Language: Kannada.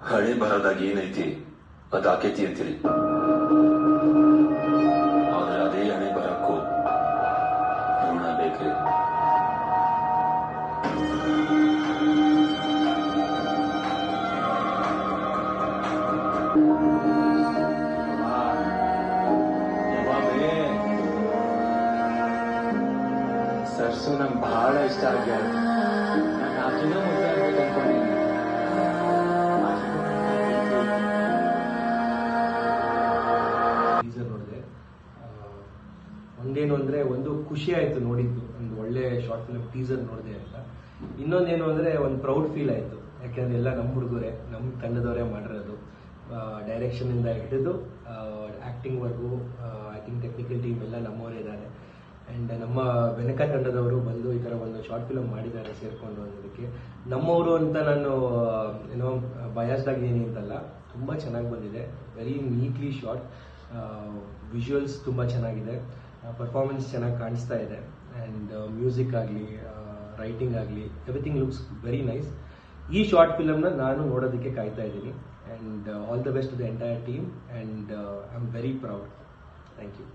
ಹಣೆ ಬರದಾಗ ಏನೈತಿ ಅದು ಆಕೈತಿ ಅಂತೀರಿ, ಆದ್ರೆ ಅದೇ ಹಣೆ ಬರಕ್ಕೂ ಋಣ ಬೇಕ್ರಿ. ಸರ್ಸು ನಂಗೆ ಬಹಳ ಇಷ್ಟ ಆಗ್ಯಾರ. ನಾನು ಆಕಿನ ಮದುವೆ ಆಗ್ಬೇಕು ಅನ್ಕೊಂಡಿದ್ದೀನಿ. ಟೀಸರ್ ನೋಡಿದೆ. ಒಂದೇನು ಅಂದರೆ, ಒಂದು ಖುಷಿ ಆಯಿತು ನೋಡಿದ್ದು, ಒಂದು ಒಳ್ಳೆ ಶಾರ್ಟ್ ಫಿಲ್ಮ್ ಟೀಸರ್ ನೋಡಿದೆ ಅಂತ. ಇನ್ನೊಂದೇನು ಅಂದರೆ ಒಂದು ಪ್ರೌಡ್ ಫೀಲ್ ಆಯಿತು, ಯಾಕೆಂದರೆ ಎಲ್ಲ ನಮ್ಮ ಹುಡುಗರೇ, ನಮ್ಮ ತಂಡದವರೇ ಮಾಡಿರೋದು. ಡೈರೆಕ್ಷನಿಂದ ಹಿಡಿದು ಆ್ಯಕ್ಟಿಂಗ್ವರೆಗೂ ಐ ಥಿಂಕ್ ಟೆಕ್ನಿಕಲ್ ಟೀಮ್ ಎಲ್ಲ ನಮ್ಮವರೇ ಇದ್ದಾರೆ. ಆ್ಯಂಡ್ ನಮ್ಮ ಬೆನಕ ತಂಡದವರು ಬಂದು ಈ ಥರ ಒಂದು ಶಾರ್ಟ್ ಫಿಲಮ್ ಮಾಡಿದ್ದಾರೆ ಸೇರಿಕೊಂಡು ಅನ್ನೋದಕ್ಕೆ. ನಮ್ಮವರು ಅಂತ ನಾನು ಏನೋ ಬಯಾಸ್ಡ್ ಆಗಿದ್ದೀನಿ ಅಂತಲ್ಲ, ತುಂಬ ಚೆನ್ನಾಗಿ ಬಂದಿದೆ. ವೆರಿ ನೀಟ್ಲಿ ಶಾರ್ಟ್, ವಿಜುವಲ್ಸ್ ತುಂಬ ಚೆನ್ನಾಗಿದೆ, ಪರ್ಫಾರ್ಮೆನ್ಸ್ ಚೆನ್ನಾಗಿ ಕಾಣಿಸ್ತಾ ಇದೆ. ಆ್ಯಂಡ್ ಮ್ಯೂಸಿಕ್ ಆಗಲಿ, ರೈಟಿಂಗ್ ಆಗಲಿ, ಎವ್ರಿಥಿಂಗ್ ಲುಕ್ಸ್ ವೆರಿ ನೈಸ್. ಈ ಶಾರ್ಟ್ ಫಿಲಮ್ನ ನಾನು ನೋಡೋದಕ್ಕೆ ಕಾಯ್ತಾ ಇದ್ದೀನಿ. And all the best to the entire team. And I am very proud. Thank you.